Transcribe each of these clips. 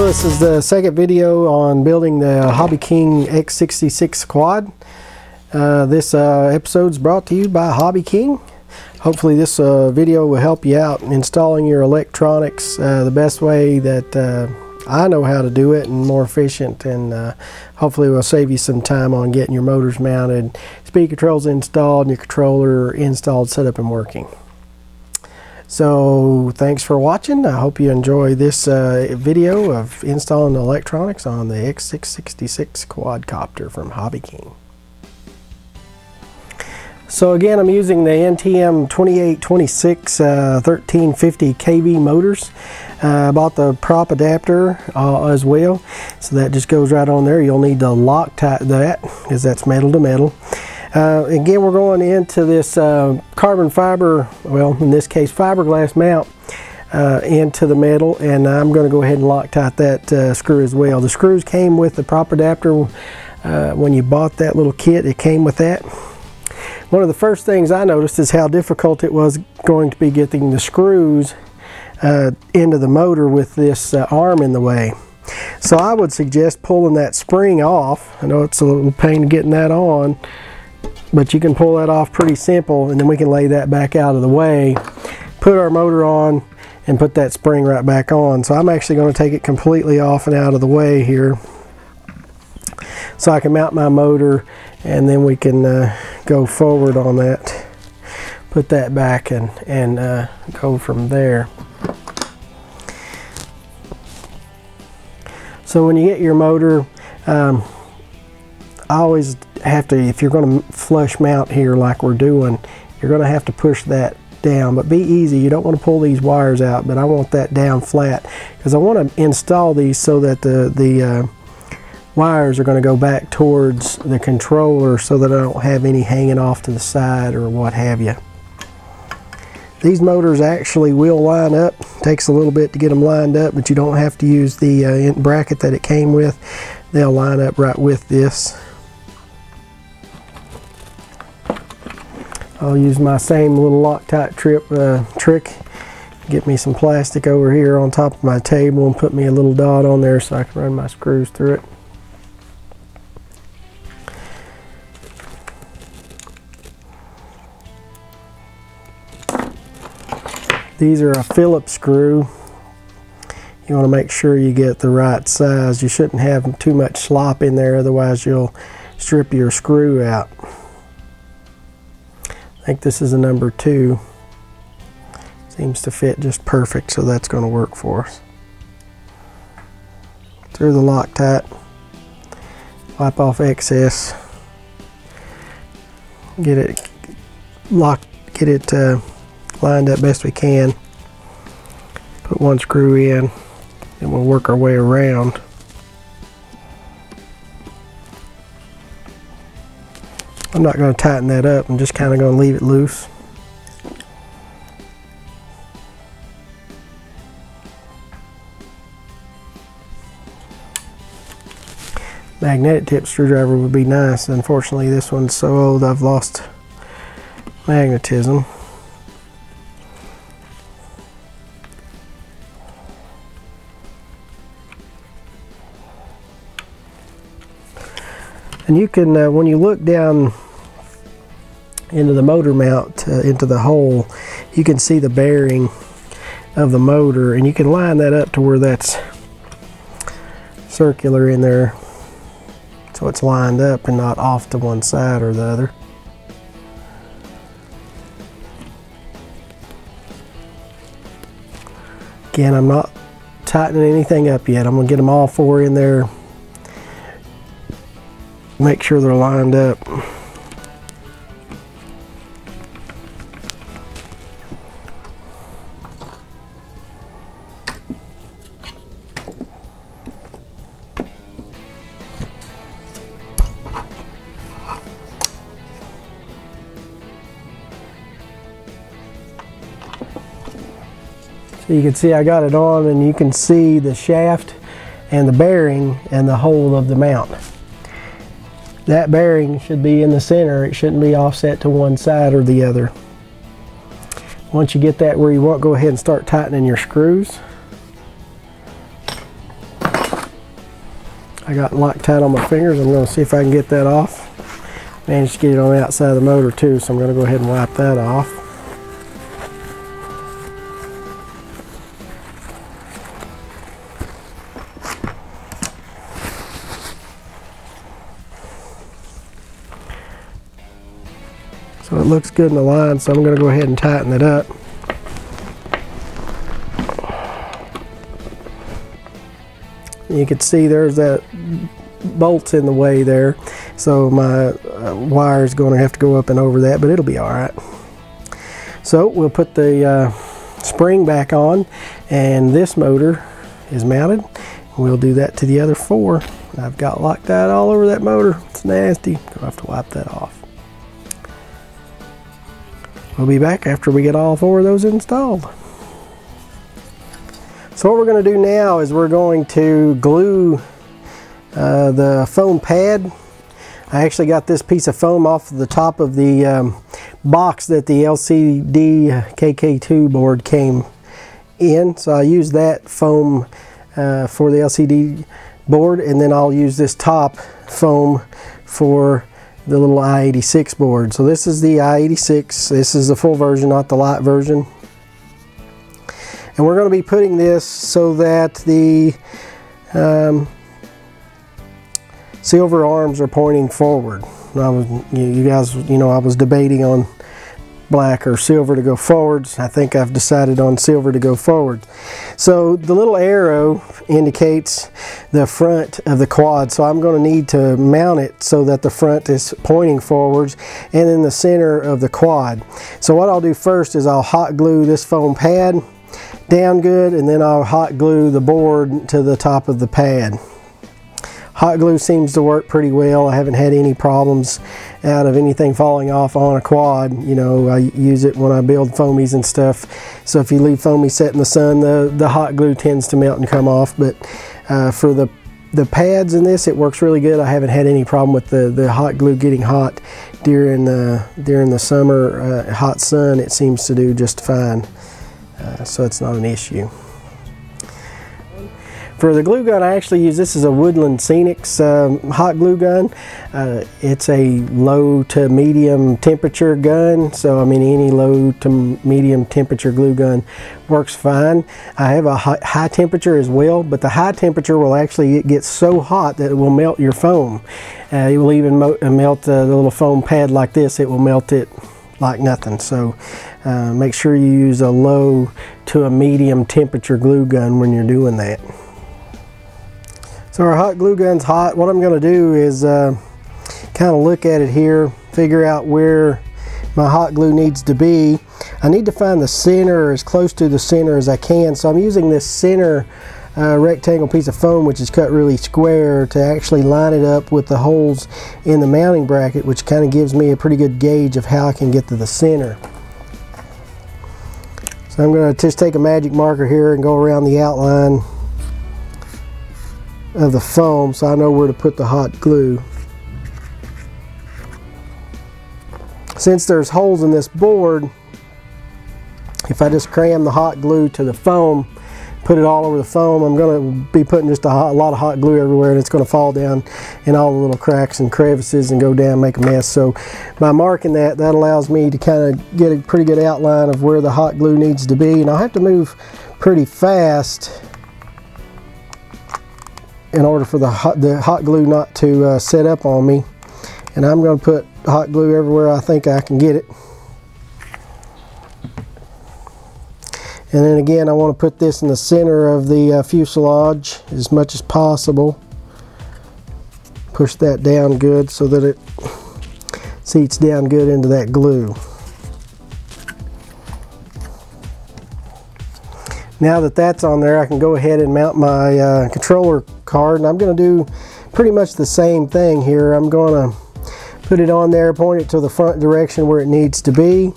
this is the second video on building the Hobbyking x666 quad. This episode is brought to you by Hobbyking. Hopefully this video will help you out installing your electronics the best way that I know how to do it, and more efficient, and hopefully it will save you some time on getting your motors mounted, speed controls installed, and your controller installed, set up, and working. So thanks for watching. I hope you enjoy this video of installing electronics on the x666 quadcopter from Hobbyking. So again, I'm using the NTM 2826 1350 kV motors. I bought the prop adapter as well, so that just goes right on there. You'll need to Loctite that because that's metal to metal. Again, we're going into this carbon fiber, well in this case fiberglass mount into the metal, and I'm going to go ahead and Loctite that screw as well. The screws came with the prop adapter. When you bought that little kit, it came with that. One of the first things I noticed is how difficult it was going to be getting the screws into the motor with this arm in the way. So I would suggest pulling that spring off. I know it's a little pain getting that on, but you can pull that off pretty simple, and then we can lay that back out of the way, put our motor on, and put that spring right back on. So I'm actually going to take it completely off and out of the way here so I can mount my motor, and then we can go forward on that, put that back, and go from there. So when you get your motor, I always have to, if you're going to flush mount here like we're doing, you're going to have to push that down, but be easy. You don't want to pull these wires out, but I want that down flat because I want to install these so that the wires are going to go back towards the controller so that I don't have any hanging off to the side or what have you. These motors actually will line up. Takes a little bit to get them lined up, but you don't have to use the bracket that it came with. They'll line up right with this. I'll use my same little Loctite trick. Get me some plastic over here on top of my table and put me a little dot on there so I can run my screws through it. These are a Phillips screw. You want to make sure you get the right size. You shouldn't have too much slop in there, otherwise you'll strip your screw out. I think this is a number 2. Seems to fit just perfect, so that's going to work for us. Through the Loctite, wipe off excess, get it lined up best we can. Put one screw in, and we'll work our way around. I'm not going to tighten that up. I'm just kind of going to leave it loose. Magnetic tip screwdriver would be nice. Unfortunately, this one's so old I've lost magnetism. And you can, when you look down into the motor mount, into the hole, you can see the bearing of the motor, and you can line that up to where that's circular in there, so it's lined up and not off to one side or the other. Again, I'm not tightening anything up yet. I'm going to get them all 4 in there. Make sure they're lined up. So you can see I got it on, and you can see the shaft and the bearing and the hole of the mount. That bearing should be in the center. It shouldn't be offset to one side or the other. Once you get that where you want, go ahead and start tightening your screws. I got Loctite on my fingers. I'm going to see if I can get that off. Managed to get it on the outside of the motor too, so I'm going to go ahead and wipe that off. So it looks good in the line, so I'm going to go ahead and tighten it up. You can see there's that bolts in the way there, so my wire is going to have to go up and over that, but it'll be all right. So we'll put the spring back on, and this motor is mounted. We'll do that to the other 4. I've got Loctite all over that motor. It's nasty. I'll have to wipe that off. We'll be back after we get all 4 of those installed. So what we're going to do now is we're going to glue the foam pad. I actually got this piece of foam off the top of the box that the LCD KK2 board came in. So I used that foam for the LCD board, and then I'll use this top foam for the little i86 board. So this is the i86. This is the full version, not the light version. And we're going to be putting this so that the silver arms are pointing forward. You guys, you know, I was debating on black or silver to go forwards. I think I've decided on silver to go forward. So the little arrow indicates the front of the quad, so I'm going to need to mount it so that the front is pointing forwards and in the center of the quad. So what I'll do first is I'll hot glue this foam pad down good, and then I'll hot glue the board to the top of the pad. Hot glue seems to work pretty well. I haven't had any problems out of anything falling off on a quad. You know, I use it when I build foamies and stuff. So if you leave foamy set in the sun, the hot glue tends to melt and come off. But for the pads in this, it works really good. I haven't had any problem with the hot glue getting hot during the summer hot sun. It seems to do just fine. So it's not an issue. For the glue gun, I actually use this as a Woodland Scenics hot glue gun. It's a low to medium temperature gun, so I mean any low to medium temperature glue gun works fine. I have a high temperature as well, but the high temperature will actually get so hot that it will melt your foam. It will even melt the little foam pad like this. It will melt it like nothing. So make sure you use a low to a medium temperature glue gun when you're doing that. So our hot glue gun's hot. What I'm going to do is kind of look at it here, figure out where my hot glue needs to be. I need to find the center, as close to the center as I can. So I'm using this center rectangle piece of foam, which is cut really square, to actually line it up with the holes in the mounting bracket, which kind of gives me a pretty good gauge of how I can get to the center. So I'm going to just take a magic marker here and go around the outline of the foam so I know where to put the hot glue. Since there's holes in this board, if I just cram the hot glue to the foam, put it all over the foam, I'm going to be putting just a lot of hot glue everywhere, and it's going to fall down in all the little cracks and crevices and go down and make a mess. So by marking that allows me to kind of get a pretty good outline of where the hot glue needs to be. And I'll have to move pretty fast in order for the hot glue not to set up on me. And I'm going to put hot glue everywhere I think I can get it. And then again, I want to put this in the center of the fuselage as much as possible. Push that down good so that it seats down good into that glue. Now that that's on there, I can go ahead and mount my controller card, and I'm going to do pretty much the same thing here. I'm going to put it on there, point it to the front direction where it needs to be.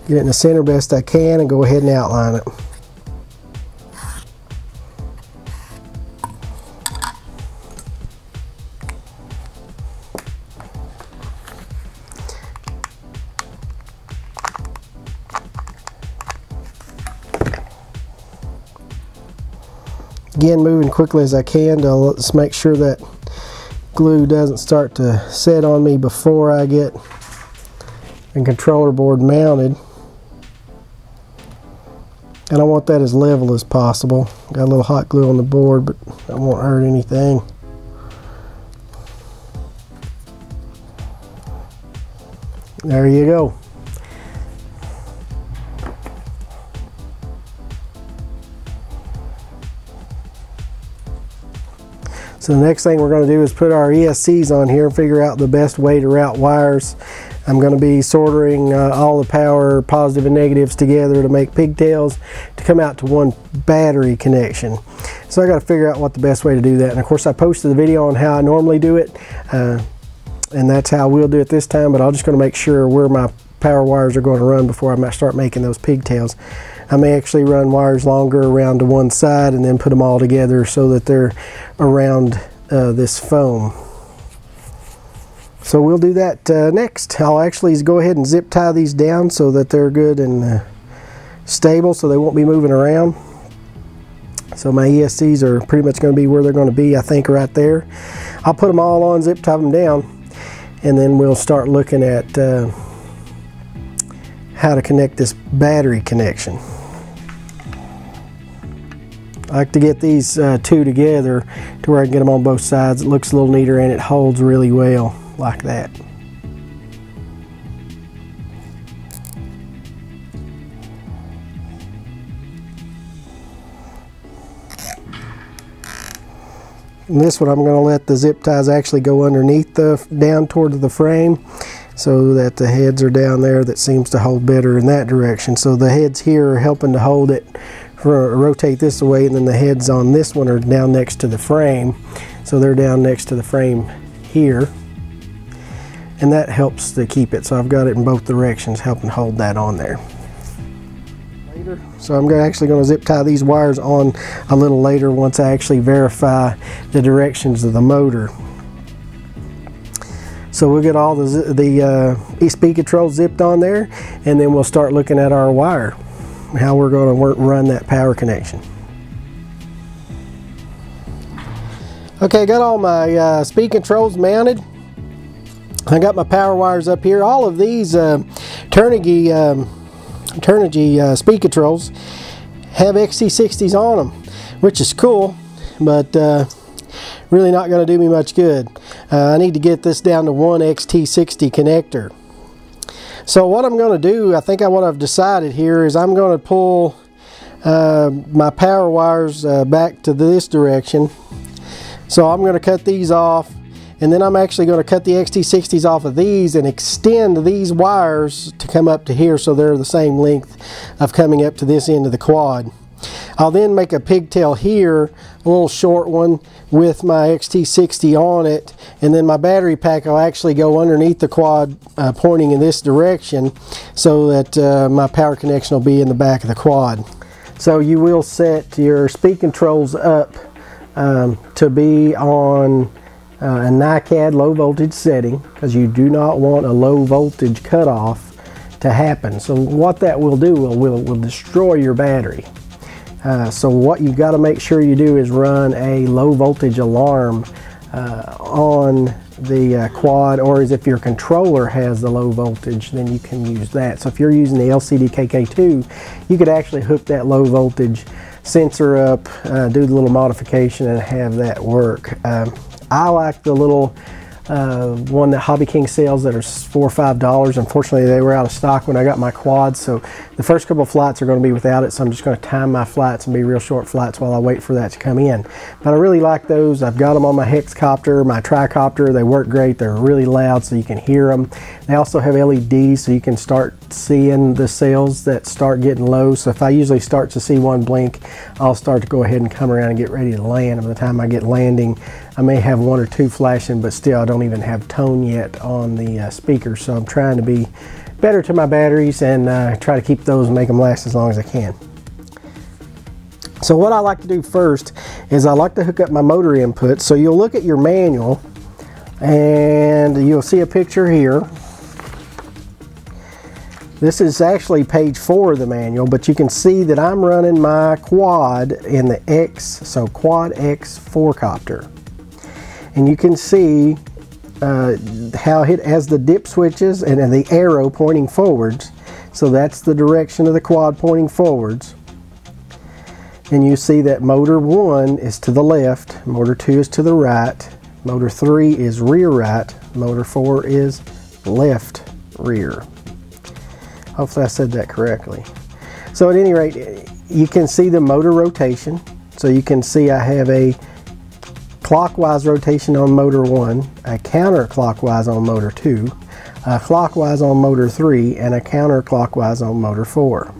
Get it in the center best I can and go ahead and outline it. Again, moving quickly as I can to let's make sure that glue doesn't start to set on me before I get the controller board mounted. And I want that as level as possible. Got a little hot glue on the board, but that won't hurt anything. There you go. So the next thing we're going to do is put our ESCs on here and figure out the best way to route wires. I'm going to be soldering all the power positive and negatives together to make pigtails to come out to one battery connection. So I got to figure out what the best way to do that. And of course I posted the video on how I normally do it, and that's how we'll do it this time, but I'm just going to make sure where my power wires are going to run before I start making those pigtails. I may actually run wires longer around to one side and then put them all together so that they're around this foam. So we'll do that next. I'll actually go ahead and zip tie these down so that they're good and stable, so they won't be moving around. So my ESCs are pretty much going to be where they're going to be, I think, right there. I'll put them all on, zip tie them down, and then we'll start looking at how to connect this battery connection. I like to get these two together to where I can get them on both sides. It looks a little neater and it holds really well like that. And this one I'm going to let the zip ties actually go underneath down toward the frame, so that the heads are down there. That seems to hold better in that direction. So the heads here are helping to hold it, rotate this away, and then the heads on this one are down next to the frame. So they're down next to the frame here. And that helps to keep it. So I've got it in both directions, helping hold that on there. So I'm actually going to zip tie these wires on a little later once I actually verify the directions of the motor. So we'll get all the speed control zipped on there, and then we'll start looking at our wire, how we're going to run that power connection. Okay, got all my speed controls mounted. I got my power wires up here. All of these Turnigy speed controls have x666s on them, which is cool, but really not going to do me much good. I need to get this down to one XT60 connector. So what I'm going to do, I think what I've decided here is I'm going to pull my power wires back to this direction. So I'm going to cut these off, and then I'm actually going to cut the XT60s off of these and extend these wires to come up to here so they're the same length of coming up to this end of the quad. I'll then make a pigtail here, a little short one with my XT60 on it, and then my battery pack will actually go underneath the quad pointing in this direction, so that my power connection will be in the back of the quad. So you will set your speed controls up to be on a NiCad low voltage setting, because you do not want a low voltage cutoff to happen. So what that will do will destroy your battery. So what you've got to make sure you do is run a low voltage alarm on the quad, or as if your controller has the low voltage, then you can use that. So if you're using the LCD KK2, you could actually hook that low voltage sensor up, do the little modification, and have that work. I like the little one that Hobbyking sells that are $4 or $5. Unfortunately, they were out of stock when I got my quad, so the first couple of flights are going to be without it, so I'm just going to time my flights and be real short flights while I wait for that to come in. But I really like those. I've got them on my hex copter, my tricopter. They work great. They're really loud so you can hear them. They also have LEDs, so you can start seeing the cells that start getting low. So if I usually start to see one blink, I'll start to go ahead and come around and get ready to land. And by the time I get landing, I may have one or two flashing, but still I don't even have tone yet on the speaker. So I'm trying to be better to my batteries and try to keep those and make them last as long as I can. So what I like to do first is I like to hook up my motor input. So you'll look at your manual and you'll see a picture here. This is actually page 4 of the manual, but you can see that I'm running my quad in the quad X4 copter. And you can see how it has the dip switches and the arrow pointing forwards. So that's the direction of the quad pointing forwards. And you see that motor 1 is to the left, motor 2 is to the right, motor 3 is rear right, motor 4 is left rear. Hopefully I said that correctly. So at any rate, you can see the motor rotation. So you can see I have a clockwise rotation on motor 1, a counterclockwise on motor 2, a clockwise on motor 3, and a counterclockwise on motor 4.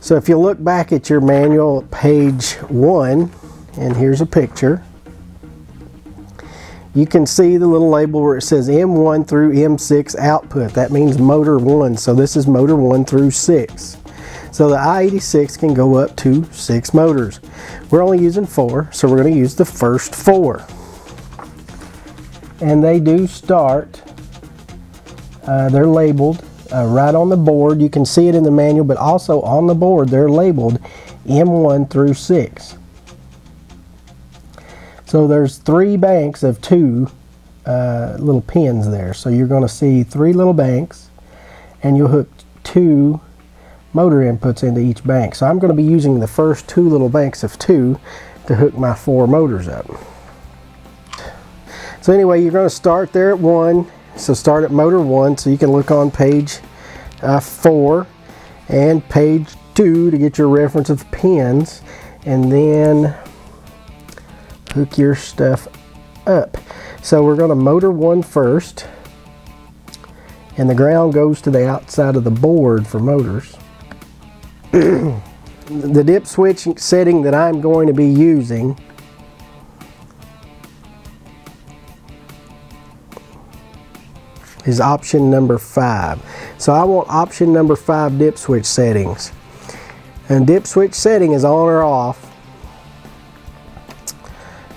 So if you look back at your manual, page 1, and here's a picture, you can see the little label where it says M1 through M6 output. That means motor 1, so this is motor 1 through 6. So the i86 can go up to 6 motors. We're only using 4, so we're going to use the first 4. And they do start, they're labeled right on the board. You can see it in the manual, but also on the board they're labeled M1 through 6. So there's 3 banks of 2 little pins there. So you're going to see 3 little banks, and you'll hook 2 motor inputs into each bank. So I'm going to be using the first 2 little banks of 2 to hook my 4 motors up. So anyway, you're going to start there at 1. So start at motor 1, so you can look on page 4 and page 2 to get your reference of pins, and then hook your stuff up. So we're going to motor 1 first, and the ground goes to the outside of the board for motors. The dip switch setting that I'm going to be using is option number 5. So I want option number 5 dip switch settings. And dip switch setting is on or off.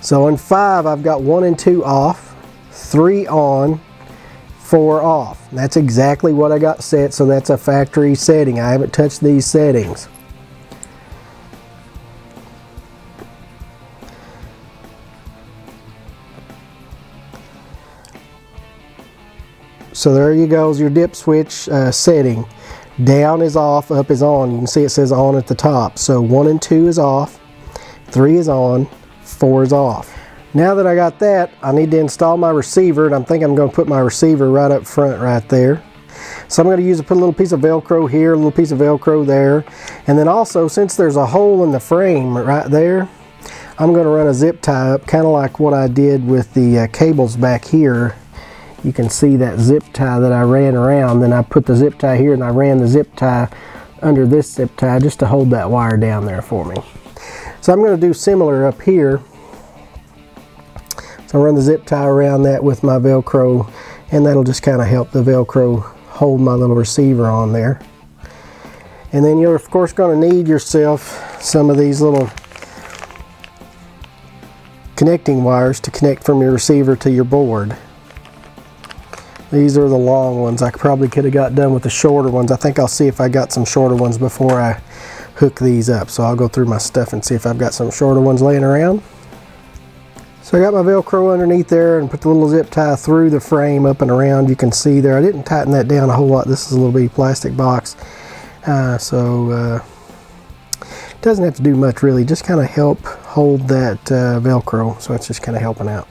So in 5 I've got 1 and 2 off, 3 on, 4 off. That's exactly what I got set, so that's a factory setting. I haven't touched these settings. So there you go, your dip switch setting. Down is off, up is on. You can see it says on at the top. So 1 and 2 is off, 3 is on, 4 is off. Now that I got that, I need to install my receiver, and I'm thinking I'm going to put my receiver right up front right there. So I'm going to put a little piece of Velcro here, a little piece of Velcro there, and then also, since there's a hole in the frame right there, I'm going to run a zip tie up, kind of like what I did with the cables back here. You can see that zip tie that I ran around. Then I put the zip tie here, and I ran the zip tie under this zip tie just to hold that wire down there for me. So I'm going to do similar up here. So I run the zip tie around that with my Velcro, and that'll just kind of help the Velcro hold my little receiver on there. And then you're of course going to need yourself some of these little connecting wires to connect from your receiver to your board. These are the long ones. I probably could have got done with the shorter ones. I think I'll see if I got some shorter ones before I hook these up. So I'll go through my stuff and see if I've got some shorter ones laying around. So I got my Velcro underneath there and put the little zip tie through the frame up and around. You can see there, I didn't tighten that down a whole lot. This is a little bitty plastic box. It doesn't have to do much really, just kind of help hold that Velcro. So it's just kind of helping out.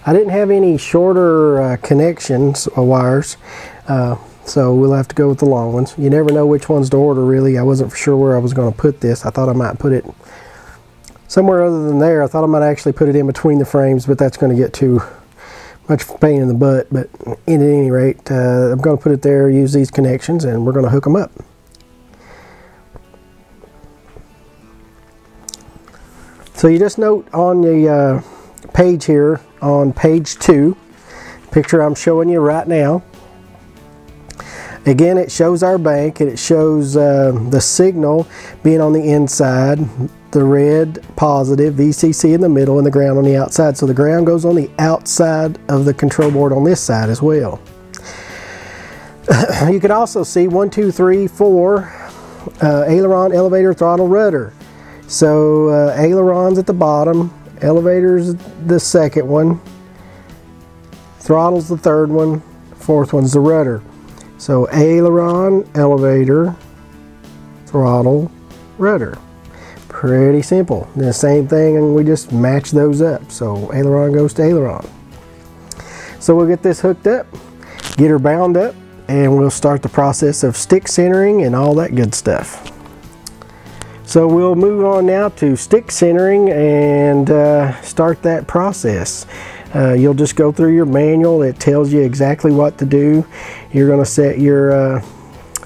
I didn't have any shorter connections or wires, so we'll have to go with the long ones. You never know which ones to order really. I wasn't for sure where I was going to put this. I thought I might put it somewhere other than there. I thought I might actually put it in between the frames, but that's going to get too much pain in the butt. But at any rate, I'm going to put it there, use these connections, and we're going to hook them up. So you just note on the page here, on page 2, picture I'm showing you right now. Again, it shows our bank, and it shows the signal being on the inside, the red positive, VCC in the middle, and the ground on the outside. So the ground goes on the outside of the control board on this side as well. You can also see 1, 2, 3, 4 aileron, elevator, throttle, rudder. So ailerons at the bottom, elevator's the second one, throttle's the third one, fourth one's the rudder. So aileron, elevator, throttle, rudder. Pretty simple. The same thing, and we just match those up. So aileron goes to aileron. So we'll get this hooked up, get her bound up, and we'll start the process of stick centering and all that good stuff. So we'll move on now to stick centering and start that process. You'll just go through your manual. It tells you exactly what to do. You're going to set your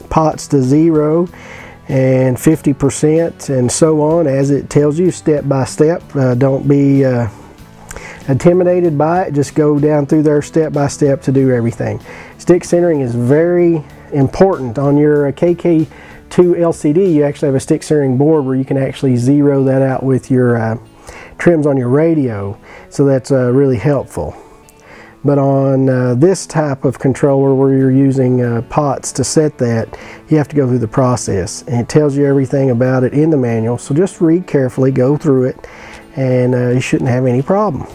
pots to 0 and 50% and so on, as it tells you step by step. Don't be intimidated by it. Just go down through there step by step to do everything. Stick centering is very important. On your KK2 LCD, you actually have a stick centering board where you can actually zero that out with your trims on your radio, so that's really helpful. But on this type of controller where you're using pots to set that, you have to go through the process, and it tells you everything about it in the manual. So just read carefully, go through it, and you shouldn't have any problem.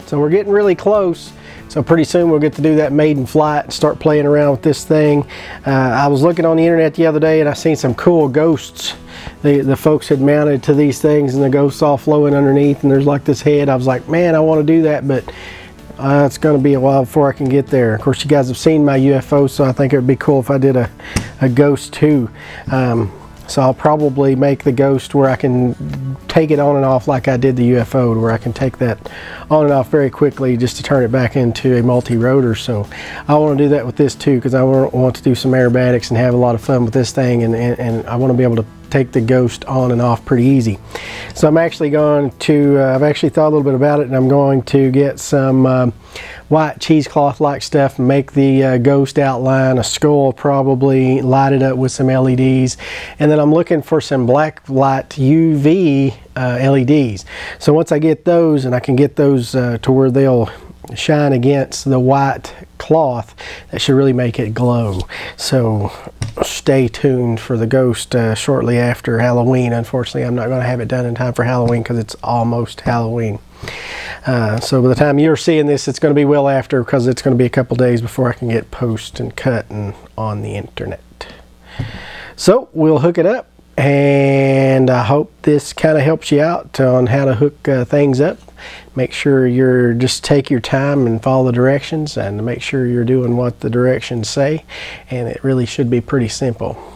So we're getting really close. So pretty soon we'll get to do that maiden flight and start playing around with this thing. I was looking on the internet the other day and I seen some cool ghosts. The folks had mounted to these things, and the ghosts all flowing underneath, and there's like this head. I was like, man, I want to do that, but it's going to be a while before I can get there. Of course, you guys have seen my UFO, so I think it would be cool if I did a ghost too. So I'll probably make the ghost where I can take it on and off like I did the UFO, where I can take that on and off very quickly just to turn it back into a multi-rotor. So I want to do that with this too, because I want to do some aerobatics and have a lot of fun with this thing, and I want to be able to take the ghost on and off pretty easy. So I'm actually going to, I've actually thought a little bit about it, and I'm going to get some white cheesecloth like stuff and make the ghost outline a skull, probably light it up with some LEDs, and then I'm looking for some black light UV LEDs. So once I get those, and I can get those to where they'll shine against the white cloth, that should really make it glow. So stay tuned for the ghost shortly after Halloween. Unfortunately, I'm not going to have it done in time for Halloween because it's almost Halloween. So by the time you're seeing this, it's going to be well after, because it's going to be a couple days before I can get post and cut and on the internet. So we'll hook it up, and I hope this kind of helps you out on how to hook things up. Make sure you're just take your time and follow the directions, and make sure you're doing what the directions say, and it really should be pretty simple.